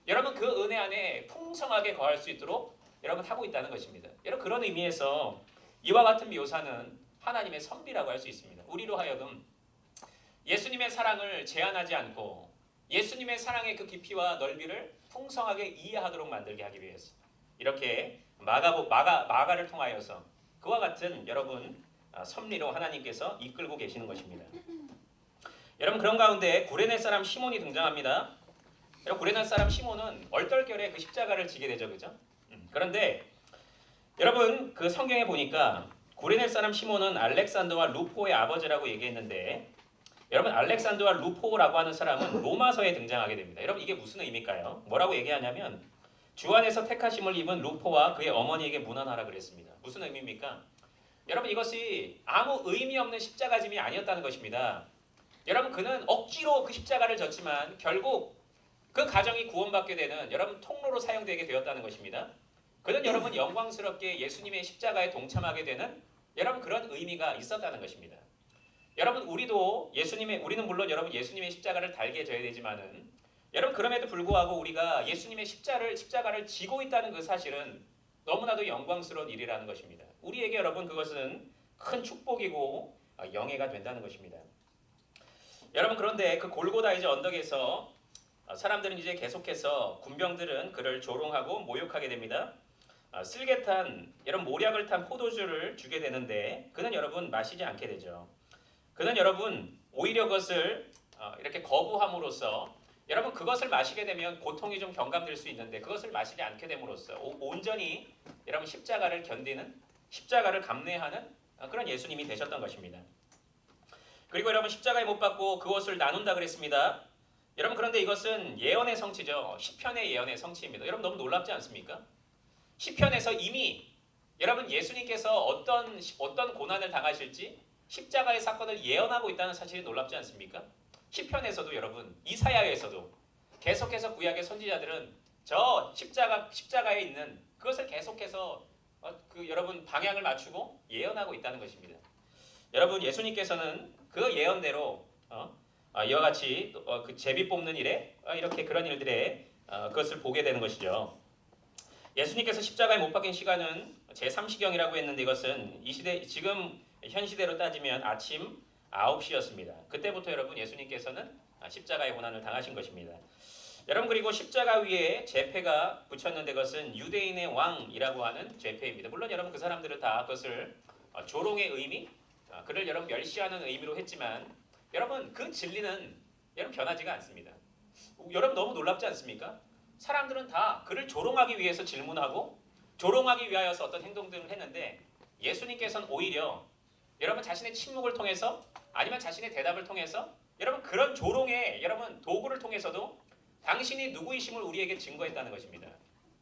Speaker 1: 여러분 그 은혜 안에 풍성하게 거할 수 있도록 여러분 하고 있다는 것입니다. 여러분 그런 의미에서 이와 같은 묘사는 하나님의 선비라고 할 수 있습니다. 우리로 하여금 예수님의 사랑을 제한하지 않고 예수님의 사랑의 그 깊이와 넓이를 풍성하게 이해하도록 만들게 하기 위해서 이렇게 마가를 통하여서 그와 같은 여러분 섭리로 하나님께서 이끌고 계시는 것입니다. 여러분 그런 가운데 구레네 사람 시몬이 등장합니다. 여러분 구레네 사람 시몬은 얼떨결에 그 십자가를 지게 되죠, 그죠? 그런데 여러분 그 성경에 보니까 구레네 사람 시몬은 알렉산더와 루포의 아버지라고 얘기했는데 여러분 알렉산더와 루포라고 하는 사람은 로마서에 등장하게 됩니다. 여러분 이게 무슨 의미일까요? 뭐라고 얘기하냐면 주 안에서 택하심을 입은 루포와 그의 어머니에게 문안하라 그랬습니다. 무슨 의미입니까? 여러분 이것이 아무 의미 없는 십자가짐이 아니었다는 것입니다. 여러분 그는 억지로 그 십자가를 졌지만 결국 그 가정이 구원받게 되는 여러분 통로로 사용되게 되었다는 것입니다. 그는 여러분 영광스럽게 예수님의 십자가에 동참하게 되는 여러분 그런 의미가 있었다는 것입니다. 여러분 우리는 물론 여러분 예수님의 십자가를 달게 져야 되지만은 여러분 그럼에도 불구하고 우리가 예수님의 십자가를 지고 있다는 그 사실은 너무나도 영광스러운 일이라는 것입니다. 우리에게 여러분 그것은 큰 축복이고 영예가 된다는 것입니다. 여러분 그런데 그 골고다 이제 언덕에서 사람들은 이제 계속해서 군병들은 그를 조롱하고 모욕하게 됩니다. 쓸개 탄 이런 모략을 탄 포도주를 주게 되는데 그는 여러분 마시지 않게 되죠. 그는 여러분 오히려 그것을 이렇게 거부함으로써 여러분 그것을 마시게 되면 고통이 좀 경감될 수 있는데 그것을 마시지 않게 됨으로써 온전히 여러분 십자가를 견디는 십자가를 감내하는 그런 예수님이 되셨던 것입니다. 그리고 여러분 십자가에 못 박고 그것을 나눈다 그랬습니다. 여러분 그런데 이것은 예언의 성취죠. 시편의 예언의 성취입니다. 여러분 너무 놀랍지 않습니까? 시편에서 이미 여러분 예수님께서 어떤 고난을 당하실지 십자가의 사건을 예언하고 있다는 사실이 놀랍지 않습니까? 시편에서도 여러분 이사야에서도 계속해서 구약의 선지자들은 저 십자가에 있는 그것을 계속해서 여러분 방향을 맞추고 예언하고 있다는 것입니다. 여러분 예수님께서는 그 예언대로 이와 같이 그 제비 뽑는 일에 이렇게 그런 일들에 그것을 보게 되는 것이죠. 예수님께서 십자가에 못 박힌 시간은 제3시경이라고 했는데 이것은 이 시대 지금 현 시대로 따지면 아침 9시였습니다. 그때부터 여러분 예수님께서는 십자가의 고난을 당하신 것입니다. 여러분 그리고 십자가 위에 제패가 붙였는데 그것은 유대인의 왕이라고 하는 제패입니다. 물론 여러분 그 사람들은 다 그것을 조롱의 의미, 그를 여러분 멸시하는 의미로 했지만 여러분 그 진리는 여러분 변하지가 않습니다. 여러분 너무 놀랍지 않습니까? 사람들은 다 그를 조롱하기 위해서 질문하고 조롱하기 위하여서 어떤 행동들을 했는데 예수님께서는 오히려 여러분 자신의 침묵을 통해서 아니면 자신의 대답을 통해서 여러분 그런 조롱의 여러분 도구를 통해서도 당신이 누구이심을 우리에게 증거했다는 것입니다.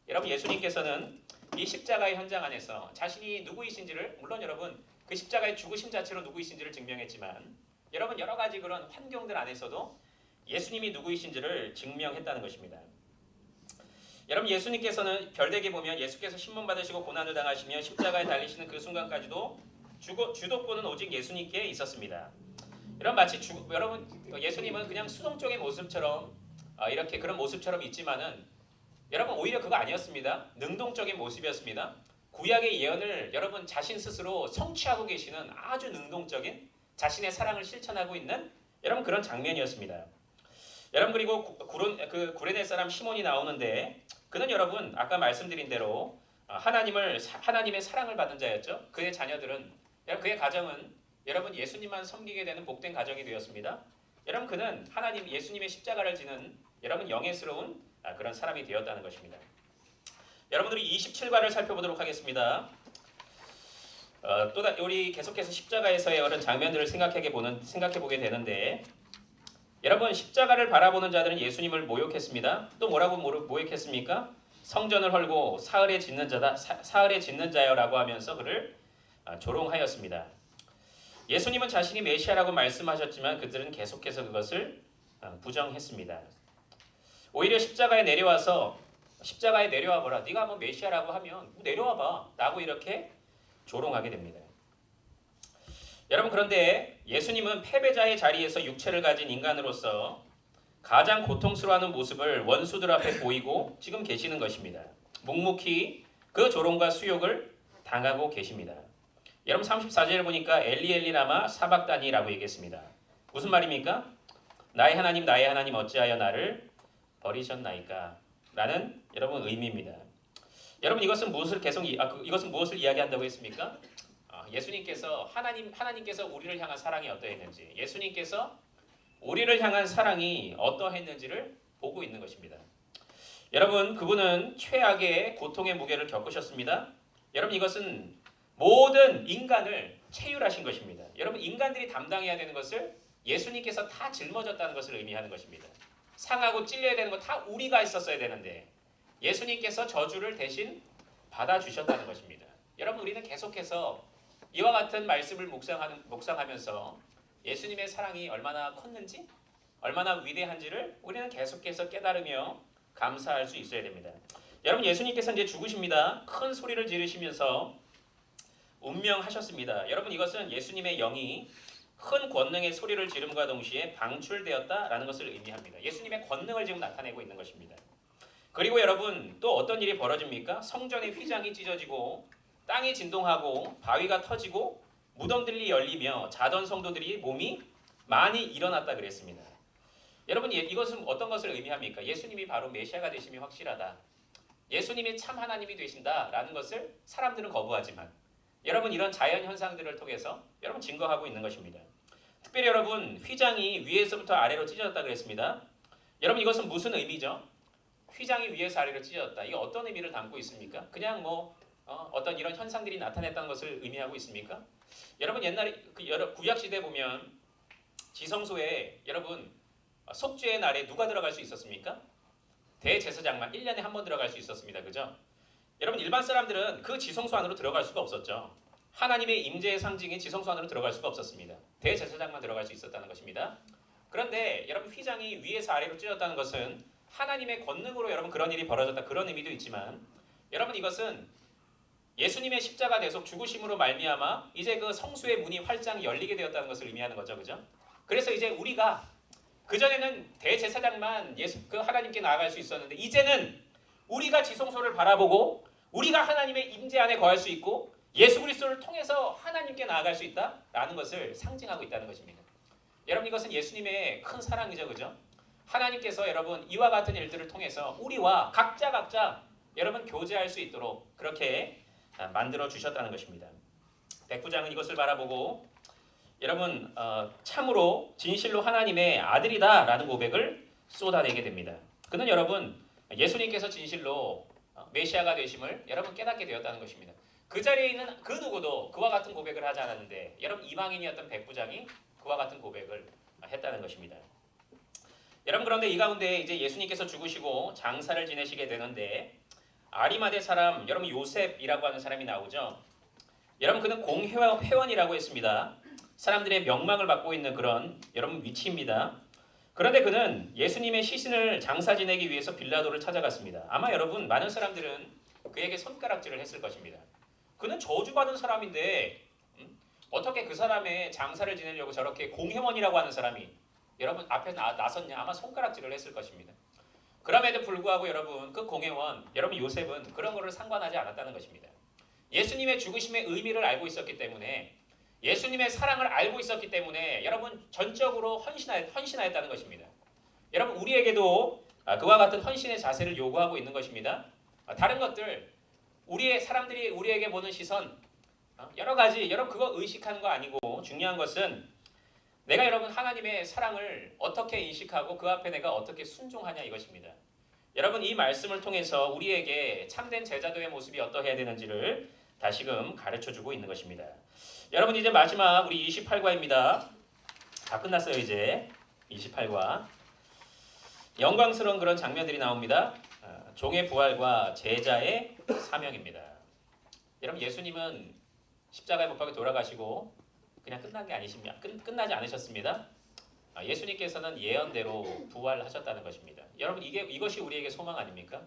Speaker 1: 여러분 예수님께서는 이 십자가의 현장 안에서 자신이 누구이신지를 물론 여러분 그 십자가의 죽으심 자체로 누구이신지를 증명했지만 여러분 여러 가지 그런 환경들 안에서도 예수님이 누구이신지를 증명했다는 것입니다. 여러분 예수님께서는 별대기 보면 예수께서 신문 받으시고 고난을 당하시며 십자가에 달리시는 그 순간까지도 주도권은 오직 예수님께 있었습니다. 여러분 마치 여러분 예수님은 그냥 수동적인 모습처럼 이렇게 그런 모습처럼 있지만은 여러분 오히려 그거 아니었습니다. 능동적인 모습이었습니다. 구약의 예언을 여러분 자신 스스로 성취하고 계시는 아주 능동적인 자신의 사랑을 실천하고 있는 여러분 그런 장면이었습니다. 여러분 그리고 구레네 사람 시몬이 나오는데 그는 여러분 아까 말씀드린 대로 하나님의 사랑을 받은 자였죠. 그의 자녀들은 그의 가정은 여러분 예수님만 섬기게 되는 복된 가정이 되었습니다. 여러분 그는 예수님의 십자가를 지는 여러분 영예스러운 그런 사람이 되었다는 것입니다. 여러분들이 27과를 살펴보도록 하겠습니다. 우리 계속해서 십자가에서의 그런 장면들을 생각해 보게 되는데 여러분 십자가를 바라보는 자들은 예수님을 모욕했습니다. 또 뭐라고 모욕했습니까? 성전을 헐고 사흘에 짓는 자여라고 하면서 그를 조롱하였습니다. 예수님은 자신이 메시아라고 말씀하셨지만 그들은 계속해서 그것을 부정했습니다. 오히려 십자가에 내려와 보라. 네가 한번 메시아라고 하면 내려와 봐. 라고 이렇게 조롱하게 됩니다. 여러분 그런데 예수님은 패배자의 자리에서 육체를 가진 인간으로서 가장 고통스러워하는 모습을 원수들 앞에 보이고 지금 계시는 것입니다. 묵묵히 그 조롱과 수욕을 당하고 계십니다. 여러분 34절을 보니까 엘리 라마 사박다니라고 얘기했습니다. 무슨 말입니까? 나의 하나님 어찌하여 나를 버리셨나이까? 라는 여러분 의미입니다. 여러분 이것은 무엇을 이야기한다고 했습니까? 예수님께서 하나님께서 우리를 향한 사랑이 어떠했는지, 예수님께서 우리를 향한 사랑이 어떠했는지를 보고 있는 것입니다. 여러분 그분은 최악의 고통의 무게를 겪으셨습니다. 여러분 이것은 모든 인간을 체휼하신 것입니다. 여러분 인간들이 담당해야 되는 것을 예수님께서 다 짊어졌다는 것을 의미하는 것입니다. 상하고 찔려야 되는 거 다 우리가 있었어야 되는데 예수님께서 저주를 대신 받아주셨다는 것입니다. 여러분 우리는 계속해서 이와 같은 말씀을 묵상하면서 예수님의 사랑이 얼마나 컸는지 얼마나 위대한지를 우리는 계속해서 깨달으며 감사할 수 있어야 됩니다. 여러분 예수님께서 이제 죽으십니다. 큰 소리를 지르시면서 운명하셨습니다. 여러분 이것은 예수님의 영이 큰 권능의 소리를 지름과 동시에 방출되었다라는 것을 의미합니다. 예수님의 권능을 지금 나타내고 있는 것입니다. 그리고 여러분 또 어떤 일이 벌어집니까? 성전의 휘장이 찢어지고 땅이 진동하고 바위가 터지고 무덤들이 열리며 자던 성도들이 몸이 많이 일어났다 그랬습니다. 여러분 이것은 어떤 것을 의미합니까? 예수님이 바로 메시아가 되심이 확실하다. 예수님이 참 하나님이 되신다라는 것을 사람들은 거부하지만 여러분 이런 자연 현상들을 통해서 여러분 증거하고 있는 것입니다. 특별히 여러분 휘장이 위에서부터 아래로 찢어졌다 그랬습니다. 여러분 이것은 무슨 의미죠? 휘장이 위에서 아래로 찢어졌다. 이게 어떤 의미를 담고 있습니까? 그냥 어떤 이런 현상들이 나타냈다는 것을 의미하고 있습니까? 여러분 옛날에 구약 시대 보면 지성소에 여러분 속죄의 날에 누가 들어갈 수 있었습니까? 대제사장만 1년에 한 번 들어갈 수 있었습니다. 그죠? 여러분 일반 사람들은 그 지성소 안으로 들어갈 수가 없었죠. 하나님의 임재의 상징인 지성소 안으로 들어갈 수가 없었습니다. 대제사장만 들어갈 수 있었다는 것입니다. 그런데 여러분 휘장이 위에서 아래로 찢어졌다는 것은 하나님의 권능으로 여러분 그런 일이 벌어졌다 그런 의미도 있지만 여러분 이것은 예수님의 십자가 대속 죽으심으로 말미암아 이제 그 성수의 문이 활짝 열리게 되었다는 것을 의미하는 거죠. 그죠? 그래서 이제 우리가 그전에는 대제사장만 그 하나님께 나아갈 수 있었는데 이제는 우리가 지성소를 바라보고 우리가 하나님의 임재 안에 거할 수 있고 예수 그리스도를 통해서 하나님께 나아갈 수 있다라는 것을 상징하고 있다는 것입니다. 여러분 이것은 예수님의 큰 사랑이죠. 그죠? 하나님께서 여러분 이와 같은 일들을 통해서 우리와 각자 여러분 교제할 수 있도록 그렇게 만들어 주셨다는 것입니다. 백부장은 이것을 바라보고 여러분 참으로 진실로 하나님의 아들이다라는 고백을 쏟아내게 됩니다. 그는 여러분 예수님께서 진실로 메시아가 되심을 여러분 깨닫게 되었다는 것입니다. 그 자리에 있는 그 누구도 그와 같은 고백을 하지 않았는데 여러분 이방인이었던 백부장이 그와 같은 고백을 했다는 것입니다. 여러분 그런데 이 가운데 이제 예수님께서 죽으시고 장사를 지내시게 되는데 아리마대 사람 여러분 요셉이라고 하는 사람이 나오죠. 여러분 그는 공회원이라고 했습니다. 사람들의 명망을 받고 있는 그런 여러분 위치입니다. 그런데 그는 예수님의 시신을 장사 지내기 위해서 빌라도를 찾아갔습니다. 아마 여러분 많은 사람들은 그에게 손가락질을 했을 것입니다. 그는 저주받은 사람인데 어떻게 그 사람의 장사를 지내려고 저렇게 공회원이라고 하는 사람이 여러분 앞에 나섰냐 아마 손가락질을 했을 것입니다. 그럼에도 불구하고 여러분 그 공회원 여러분 요셉은 그런 거를 상관하지 않았다는 것입니다. 예수님의 죽으심의 의미를 알고 있었기 때문에 예수님의 사랑을 알고 있었기 때문에 여러분 전적으로 헌신하였다는 것입니다. 여러분 우리에게도 그와 같은 헌신의 자세를 요구하고 있는 것입니다. 다른 것들 사람들이 우리에게 보는 시선 여러 가지 여러분 그거 의식하는 거 아니고 중요한 것은 내가 여러분 하나님의 사랑을 어떻게 인식하고 그 앞에 내가 어떻게 순종하냐 이것입니다. 여러분 이 말씀을 통해서 우리에게 참된 제자도의 모습이 어떠해야 되는지를 다시금 가르쳐주고 있는 것입니다. 여러분 이제 마지막 우리 28과입니다. 다 끝났어요 이제 28과. 영광스러운 그런 장면들이 나옵니다. 종의 부활과 제자의 사명입니다. 여러분 예수님은 십자가에 못 박혀 돌아가시고 그냥 끝난 게 아니십니다. 끝나지 않으셨습니다. 예수님께서는 예언대로 부활하셨다는 것입니다. 여러분 이것이 우리에게 소망 아닙니까?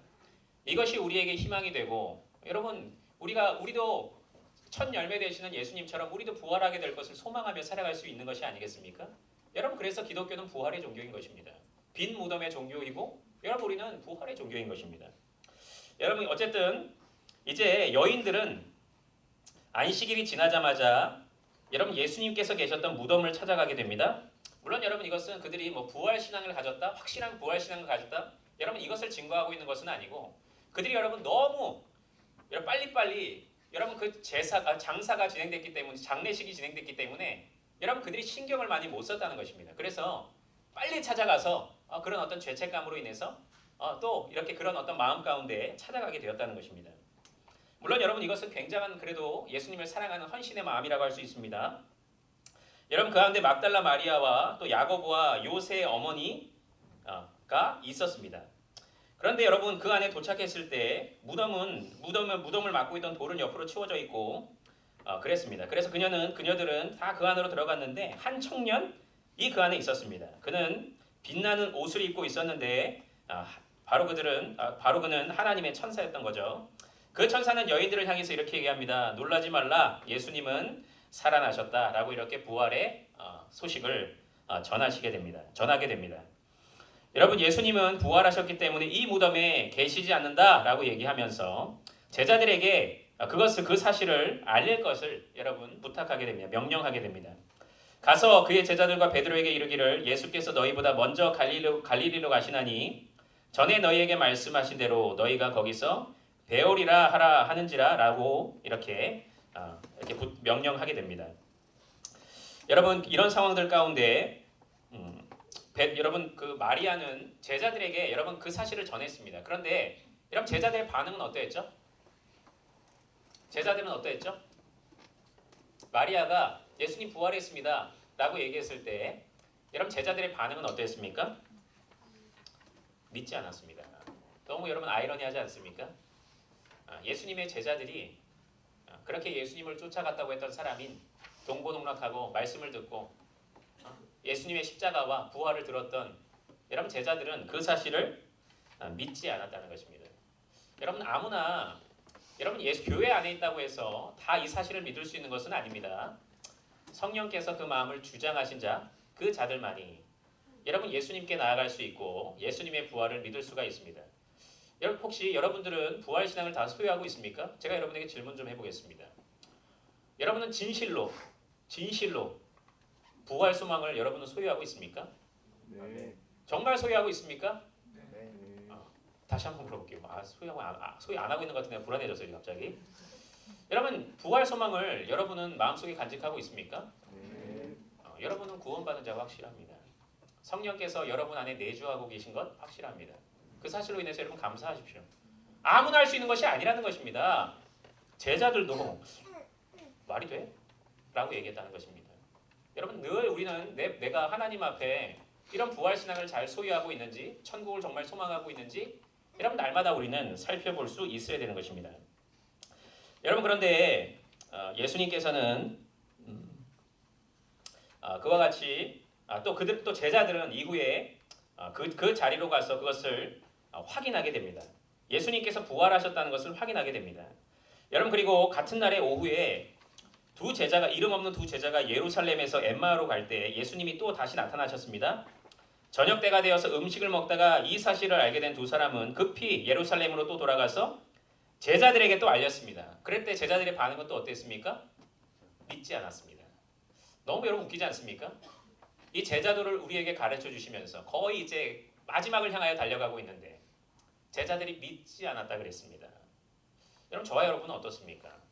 Speaker 1: 이것이 우리에게 희망이 되고 여러분 우리도 첫 열매 되시는 예수님처럼 우리도 부활하게 될 것을 소망하며 살아갈 수 있는 것이 아니겠습니까? 여러분 그래서 기독교는 부활의 종교인 것입니다. 빈 무덤의 종교이고 여러분 우리는 부활의 종교인 것입니다. 여러분 어쨌든 이제 여인들은 안식일이 지나자마자 여러분 예수님께서 계셨던 무덤을 찾아가게 됩니다. 물론 여러분 이것은 그들이 부활 신앙을 가졌다, 확실한 부활 신앙을 가졌다. 여러분 이것을 증거하고 있는 것은 아니고 그들이 여러분 너무 빨리빨리 여러분 그 장사가 진행됐기 때문에 장례식이 진행됐기 때문에 여러분 그들이 신경을 많이 못 썼다는 것입니다. 그래서 빨리 찾아가서 그런 어떤 죄책감으로 인해서 또 이렇게 그런 어떤 마음 가운데 찾아가게 되었다는 것입니다. 물론 여러분 이것은 굉장한 그래도 예수님을 사랑하는 헌신의 마음이라고 할 수 있습니다. 여러분 그 가운데 막달라 마리아와 또 야고보와 요새의 어머니가 있었습니다. 그런데 여러분 그 안에 도착했을 때 무덤을 막고 있던 돌은 옆으로 치워져 있고 그랬습니다. 그래서 그녀들은 다 그 안으로 들어갔는데 한 청년이 그 안에 있었습니다. 그는 빛나는 옷을 입고 있었는데 바로 그는 하나님의 천사였던 거죠. 그 천사는 여인들을 향해서 이렇게 얘기합니다. 놀라지 말라. 예수님은 살아나셨다라고 이렇게 부활의 소식을 전하게 됩니다. 여러분, 예수님은 부활하셨기 때문에 이 무덤에 계시지 않는다라고 얘기하면서 제자들에게 그 사실을 알릴 것을 여러분 부탁하게 됩니다. 명령하게 됩니다. 가서 그의 제자들과 베드로에게 이르기를 예수께서 너희보다 먼저 갈릴리로 가시나니 전에 너희에게 말씀하신 대로 너희가 거기서 배우리라 하라 하는지라라고 이렇게 명령하게 됩니다. 여러분, 이런 상황들 가운데 여러분 그 마리아는 제자들에게 여러분 그 사실을 전했습니다. 그런데 여러분 제자들의 반응은 어떠했죠? 제자들은 어떠했죠? 마리아가 예수님 부활했습니다 라고 얘기했을 때 여러분 제자들의 반응은 어땠습니까? 믿지 않았습니다. 너무 여러분 아이러니하지 않습니까? 예수님의 제자들이 그렇게 예수님을 쫓아갔다고 했던 사람인 동고동락하고 말씀을 듣고 예수님의 십자가와 부활을 들었던 여러분 제자들은 그 사실을 믿지 않았다는 것입니다. 여러분 아무나 여러분 교회 안에 있다고 해서 다 이 사실을 믿을 수 있는 것은 아닙니다. 성령께서 그 마음을 주장하신 그 자들만이 여러분 예수님께 나아갈 수 있고 예수님의 부활을 믿을 수가 있습니다. 여러분 혹시 여러분들은 부활 신앙을 다 소유하고 있습니까? 제가 여러분에게 질문 좀 해보겠습니다. 여러분은 진실로 부활 소망을 여러분은 소유하고 있습니까?
Speaker 2: 네.
Speaker 1: 정말 소유하고 있습니까?
Speaker 2: 네.
Speaker 1: 다시 한번 물어볼게요. 소유 안 하고 있는 것 같은데 불안해졌어요 갑자기. 여러분 부활 소망을 여러분은 마음속에 간직하고 있습니까?
Speaker 2: 네.
Speaker 1: 여러분은 구원받은 자가 확실합니다. 성령께서 여러분 안에 내주하고 계신 것 확실합니다. 그 사실로 인해서 여러분 감사하십시오. 아무나 할 수 있는 것이 아니라는 것입니다. 제자들도 말이 돼? 라고 얘기했다는 것입니다. 여러분 늘 우리는 내가 하나님 앞에 이런 부활신앙을 잘 소유하고 있는지 천국을 정말 소망하고 있는지 여러분 날마다 우리는 살펴볼 수 있어야 되는 것입니다. 여러분 그런데 예수님께서는 그와 같이 또 제자들은 이후에 그 자리로 가서 그것을 확인하게 됩니다. 예수님께서 부활하셨다는 것을 확인하게 됩니다. 여러분 그리고 같은 날의 오후에 이름 없는 두 제자가 예루살렘에서 엠마오로 갈 때 예수님이 또 다시 나타나셨습니다. 저녁 때가 되어서 음식을 먹다가 이 사실을 알게 된 두 사람은 급히 예루살렘으로 또 돌아가서 제자들에게 또 알렸습니다. 그럴 때 제자들의 반응은 또 어땠습니까? 믿지 않았습니다. 너무 여러분 웃기지 않습니까? 이 제자도를 우리에게 가르쳐 주시면서 거의 이제 마지막을 향하여 달려가고 있는데 제자들이 믿지 않았다 그랬습니다. 여러분 저와 여러분은 어떻습니까?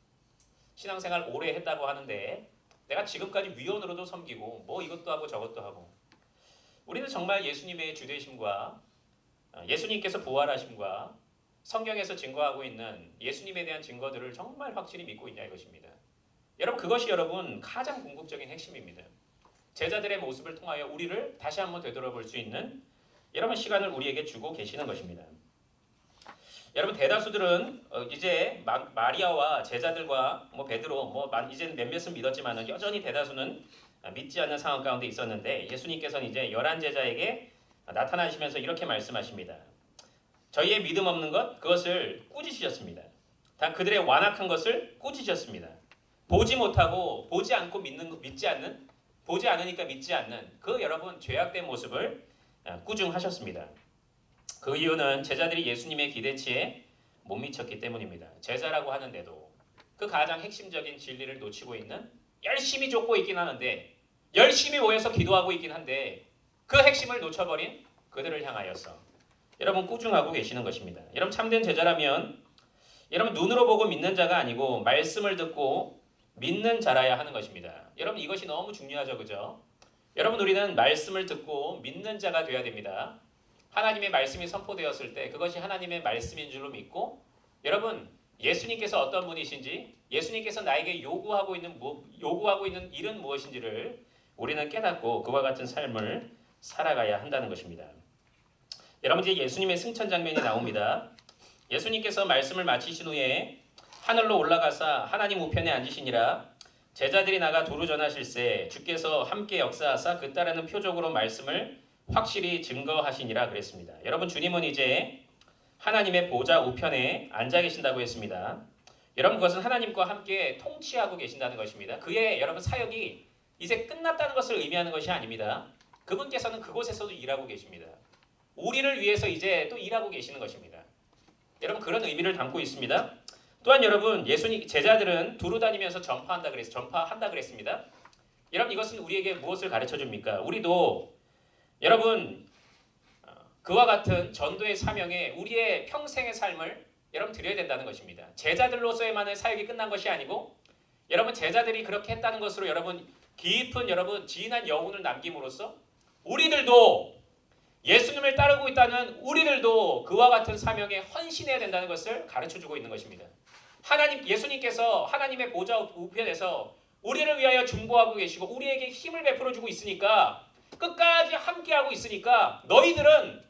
Speaker 1: 신앙생활 오래 했다고 하는데 내가 지금까지 위원으로도 섬기고 뭐 이것도 하고 저것도 하고 우리는 정말 예수님의 주되심과 예수님께서 부활하심과 성경에서 증거하고 있는 예수님에 대한 증거들을 정말 확실히 믿고 있냐 이것입니다. 여러분 그것이 여러분 가장 궁극적인 핵심입니다. 제자들의 모습을 통하여 우리를 다시 한번 되돌아볼 수 있는 여러분 시간을 우리에게 주고 계시는 것입니다. 여러분 대다수들은 이제 마리아와 제자들과 베드로 이제는 몇몇은 믿었지만 여전히 대다수는 믿지 않는 상황 가운데 있었는데 예수님께서는 이제 11제자에게 나타나시면서 이렇게 말씀하십니다. 저희의 믿음 없는 것 그것을 꾸짖으셨습니다. 단 그들의 완악한 것을 꾸짖으셨습니다. 보지 못하고 보지 않고 믿지 않는 보지 않으니까 믿지 않는 그 여러분 죄악된 모습을 꾸중하셨습니다. 그 이유는 제자들이 예수님의 기대치에 못 미쳤기 때문입니다. 제자라고 하는데도 그 가장 핵심적인 진리를 놓치고 있는 열심히 쫓고 있긴 하는데 열심히 모여서 기도하고 있긴 한데 그 핵심을 놓쳐버린 그들을 향하여서 여러분 꾸중하고 계시는 것입니다. 여러분 참된 제자라면 여러분 눈으로 보고 믿는 자가 아니고 말씀을 듣고 믿는 자라야 하는 것입니다. 여러분 이것이 너무 중요하죠. 그죠? 여러분 우리는 말씀을 듣고 믿는 자가 되어야 됩니다. 하나님의 말씀이 선포되었을 때 그것이 하나님의 말씀인 줄로 믿고 여러분 예수님께서 어떤 분이신지 예수님께서 나에게 요구하고 있는 일은 무엇인지를 우리는 깨닫고 그와 같은 삶을 살아가야 한다는 것입니다. 여러분 이제 예수님의 승천 장면이 나옵니다. 예수님께서 말씀을 마치신 후에 하늘로 올라가사 하나님 우편에 앉으시니라. 제자들이 나가 도로 전하실세 주께서 함께 역사하사 그 따르는 표적으로 말씀을 확실히 증거하시니라 그랬습니다. 여러분 주님은 이제 하나님의 보좌 우편에 앉아 계신다고 했습니다. 여러분 그것은 하나님과 함께 통치하고 계신다는 것입니다. 그의 여러분 사역이 이제 끝났다는 것을 의미하는 것이 아닙니다. 그분께서는 그곳에서도 일하고 계십니다. 우리를 위해서 이제 또 일하고 계시는 것입니다. 여러분 그런 의미를 담고 있습니다. 또한 여러분 예수님 제자들은 두루 다니면서 전파한다 그랬습니다. 여러분 이것은 우리에게 무엇을 가르쳐 줍니까? 우리도 여러분 그와 같은 전도의 사명에 우리의 평생의 삶을 여러분 드려야 된다는 것입니다. 제자들로서의만의 사역이 끝난 것이 아니고 여러분 제자들이 그렇게 했다는 것으로 여러분 깊은 여러분 진한 여운을 남김으로써 우리들도 예수님을 따르고 있다는 우리들도 그와 같은 사명에 헌신해야 된다는 것을 가르쳐주고 있는 것입니다. 예수님께서 하나님의 보좌 우편에서 우리를 위하여 중보하고 계시고 우리에게 힘을 베풀어주고 있으니까 끝까지 함께하고 있으니까 너희들은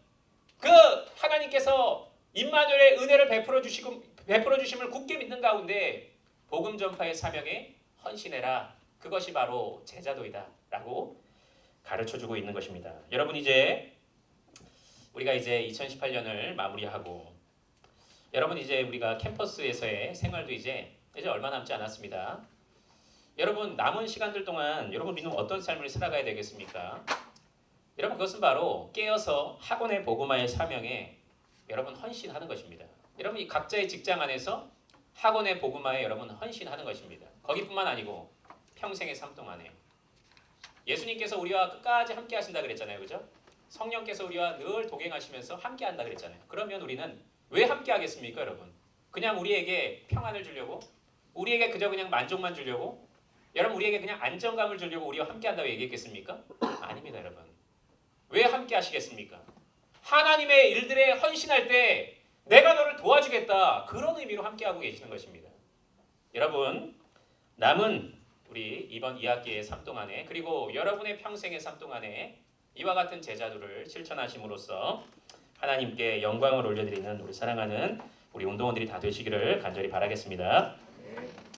Speaker 1: 그 하나님께서 임마누엘의 은혜를 베풀어 주심을 굳게 믿는 가운데 복음 전파의 사명에 헌신해라. 그것이 바로 제자도이다 라고 가르쳐주고 있는 것입니다. 여러분 우리가 이제 2018년을 마무리하고 여러분 이제 우리가 캠퍼스에서의 생활도 이제 얼마 남지 않았습니다. 여러분 남은 시간들 동안 여러분 우리는 어떤 삶을 살아가야 되겠습니까? 여러분 그것은 바로 깨어서 학원의 복음화의 사명에 여러분 헌신하는 것입니다. 여러분 이 각자의 직장 안에서 학원의 복음화에 여러분 헌신하는 것입니다. 거기뿐만 아니고 평생의 삶 동안에 예수님께서 우리와 끝까지 함께 하신다 그랬잖아요. 그죠? 성령께서 우리와 늘 동행하시면서 함께 한다 그랬잖아요. 그러면 우리는 왜 함께 하겠습니까, 여러분? 그냥 우리에게 평안을 주려고? 우리에게 그냥 만족만 주려고? 여러분 우리에게 그냥 안정감을 주려고 우리와 함께 한다고 얘기했겠습니까? 아닙니다, 여러분. 왜 함께 하시겠습니까? 하나님의 일들에 헌신할 때 내가 너를 도와주겠다. 그런 의미로 함께하고 계시는 것입니다. 여러분 남은 우리 이번 2학기의 삶 동안에 그리고 여러분의 평생의 삶 동안에 이와 같은 제자도를 실천하심으로써 하나님께 영광을 올려드리는 우리 사랑하는 우리 운동원들이 다 되시기를 간절히 바라겠습니다.